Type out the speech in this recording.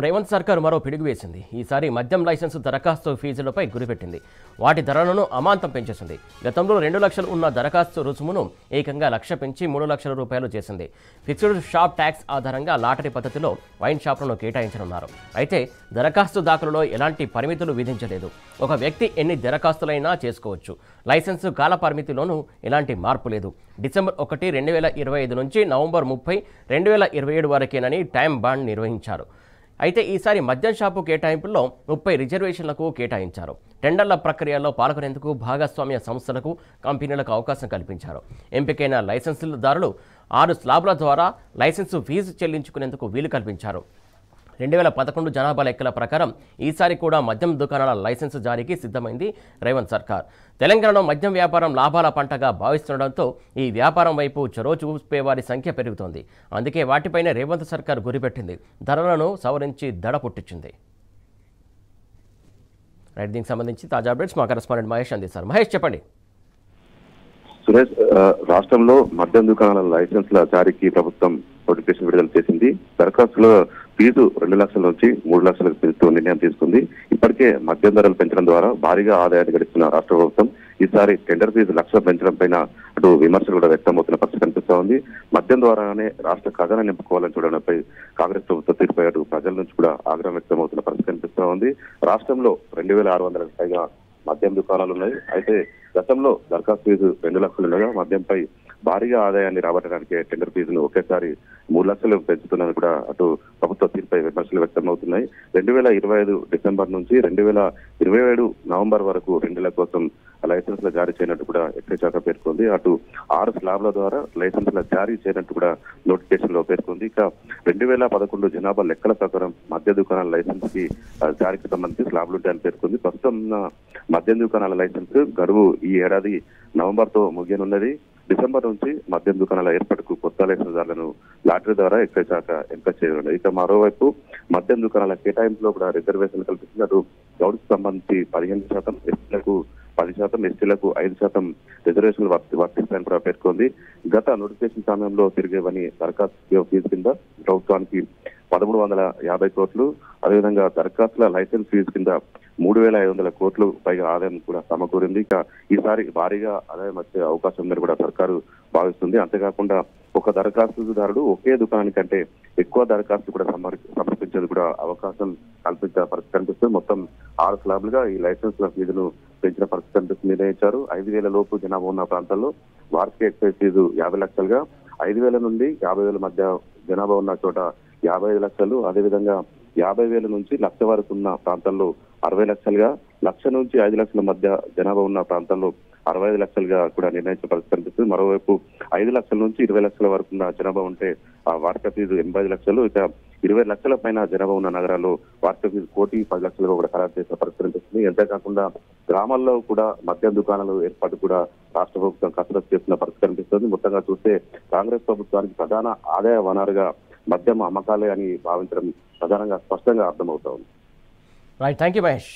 రేవంత్ సర్కార్ మరో పిడుగు వేసింది. ఈసారి మద్యం లైసెన్సు దరఖాస్తు ఫీజులపై గురిపెట్టింది. వాటి ధరలను అమాంతం పెంచేసింది. గతంలో 2 లక్షలు ఉన్న దరఖాస్తు రుసుమును ఏకంగా 1 లక్ష పెంచి 3 లక్షల రూపాయలు చేసింది. ఫిక్స్డ్ షాప్ ట్యాక్స్ ఆధారంగా లాటరీ పద్ధతిలో వైన్ షాపులను కేటాయించనున్నారు. అయితే దరఖాస్తు దాఖలులో ఎలాంటి పరిమితులు విధించలేదు. ఒక వ్యక్తి ఎన్ని దరఖాస్తులైనా చేసుకోవచ్చు. లైసెన్సు కాల పరిమితిలోనూ ఎలాంటి మార్పు లేదు. డిసెంబర్ 1, 2025 నుంచి నవంబర్ 30, 2027 వరకేనని టైం బాండ్ నిర్వహించారు. అయితే ఈసారి మద్యం షాపు కేటాయింపుల్లో 30 రిజర్వేషన్లకు కేటాయించారు. టెండర్ల ప్రక్రియలో పాల్గొనేందుకు భాగస్వామ్య సంస్థలకు, కంపెనీలకు అవకాశం కల్పించారు. ఎంపికైన లైసెన్సుదారులు 6 స్లాబ్ల ద్వారా లైసెన్సు ఫీజు చెల్లించుకునేందుకు వీలు కల్పించారు. 2011 జనాభా లెక్కల ప్రకారం ఈసారి కూడా మద్యం దుకాణాల లైసెన్సు జారీకి సిద్ధమైంది రేవంత్ సర్కార్. తెలంగాణలో మద్యం వ్యాపారం లాభాల పంటగా భావిస్తుండటంతో ఈ వ్యాపారం వైపు చొరవ చూపేవారి సంఖ్య పెరుగుతోంది. అందుకే వాటిపైనే రేవంత్ సర్కార్ గురిపెట్టింది. ధరలను సవరించి దడ పుట్టించింది. దీనికి సంబంధించి తాజా అప్డేట్స్ మా కరెస్పాండెంట్ మహేష్ అందిస్తారు. మహేష్, చెప్పండి. సురేష్, రాష్ట్రంలో మద్యం దుకాణాల లైసెన్స్ల జారీకి ప్రభుత్వం నోటిఫికేషన్ విడుదల చేసింది. దరఖాస్తుల ఫీజు 2 లక్షల నుంచి 3 లక్షలకు పెంచుతూ నిర్ణయం తీసుకుంది. ఇప్పటికే మద్యం ధరలు పెంచడం ద్వారా భారీగా ఆదాయాన్ని గడిస్తున్న రాష్ట్ర ప్రభుత్వం ఈసారి టెండర్ ఫీజు 1 లక్ష పెంచడం పైన అటు విమర్శలు కూడా వ్యక్తమవుతున్న పరిస్థితి కనిపిస్తా ఉంది. మద్యం ద్వారానే రాష్ట్ర ఖజానా నింపుకోవాలని చూడడంపై కాంగ్రెస్ ప్రభుత్వం తీర్పై అటు ప్రజల నుంచి కూడా ఆగ్రహం వ్యక్తమవుతున్న పరిస్థితి కనిపిస్తా ఉంది. రాష్ట్రంలో 2600కు పైగా మద్యం దుకాణాలు ఉన్నాయి. అయితే గతంలో దరఖాస్తు ఫీజు 2 లక్షలు ఉండగా మద్యంపై భారీగా ఆదాయాన్ని రాబట్టడానికి టెండర్ ఫీజును ఒకేసారి 3 లక్షలు పెంచుతున్నది కూడా అటు ప్రభుత్వ తీర్పై విమర్శలు వ్యక్తమవుతున్నాయి. 2025 డిసెంబర్ నుంచి 2027 నవంబర్ వరకు టెండర్ల కోసం లైసెన్సుల జారీ చేయనట్టు కూడా ఎక్సైజ్ శాఖ పేర్కొంది. అటు 6 స్లాబ్ల ద్వారా లైసెన్సుల జారీ చేయనట్టు కూడా నోటిఫికేషన్ లో పేర్కొంది. ఇక 2011 జనాభా లెక్కల ప్రకారం మద్య దుకాణాల లైసెన్స్ కి జారీకి సంబంధించి స్లాబ్లు ఉంటాయని పేర్కొంది. ప్రస్తుతం మద్యం దుకాణాల లైసెన్స్ గడువు ఈ ఏడాది నవంబర్ తో ముగియనున్నది. డిసెంబర్ నుంచి మద్యం దుకాణాల ఏర్పాటుకు కొత్త లైసెన్స్దారులను లాటరీ ద్వారా ఎక్సైజ్ శాఖ ఎంపిక చేయనున్నది. ఇక మరోవైపు మద్యం దుకాణాల కేటాయింపులో కూడా రిజర్వేషన్ కల్పిస్తుంది. అటు గౌడ్స్ సంబంధించి 15%, ఎస్టీలకు 10%, ఎస్టీలకు 5% రిజర్వేషన్లు వర్తిస్తాయని కూడా పేర్కొంది. గత నోటిఫికేషన్ సమయంలో తిరిగేవని దరఖాస్తు ఫీజు కింద ప్రభుత్వానికి 1350 కోట్లు, అదేవిధంగా దరఖాస్తుల లైసెన్స్ ఫీజు కింద 3500 కోట్లు పైగా ఆదాయం కూడా సమకూరింది. ఇక ఈసారి భారీగా ఆదాయం వచ్చే అవకాశం ఉందని కూడా సర్కారు భావిస్తుంది. అంతేకాకుండా ఒక దరఖాస్తుదారుడు ఒకే దుకాణానికంటే ఎక్కువ దరఖాస్తు కూడా సమర్పించేది కూడా అవకాశం కల్పించే పరిస్థితి కనిపిస్తుంది. మొత్తం 6 స్లాబ్లుగా ఈ లైసెన్స్ల ఫీజును పెంచిన పరిస్థితి కనిపిస్తుంది నిర్ణయించారు. 5,000 లోపు జనాభా ఉన్న ప్రాంతాల్లో వార్షిక ఎక్సైజ్ ఫీజు 50 లక్షలుగా, 5,000 నుండి 50,000 మధ్య జనాభా ఉన్న చోట 55 లక్షలు, అదేవిధంగా 50,000 నుంచి 1 లక్ష వరకు ఉన్న ప్రాంతాల్లో 60 లక్షలుగా, 1 లక్ష నుంచి 5 లక్షల మధ్య జనాభా ఉన్న ప్రాంతాల్లో 65 లక్షలుగా కూడా నిర్ణయించే పరిస్థితి కనిపిస్తుంది. మరోవైపు 5 లక్షల నుంచి 20 లక్షల వరకు ఉన్న జనాభా ఉంటే ఆ వార్షిక ఫీజు 85 లక్షలు. ఇక 20 లక్షల పైన జనాభా ఉన్న నగరాల్లో వార్షిక ఫీజు 1,10,00,000 కూడా ఖరారు చేసే పరిస్థితి కనిపిస్తుంది. అంతేకాకుండా గ్రామాల్లో కూడా మద్యం దుకాణాలు ఏర్పాటు కూడా రాష్ట్ర ప్రభుత్వం కసరత్తు చేస్తున్న పరిస్థితి కనిపిస్తుంది. మొత్తంగా చూస్తే కాంగ్రెస్ ప్రభుత్వానికి ప్రధాన ఆదాయ వనరుగా మద్యం అమ్మకాలే అని భావించడం ప్రధానంగా స్పష్టంగా అర్థమవుతా ఉంది. Right, thank you Mahesh.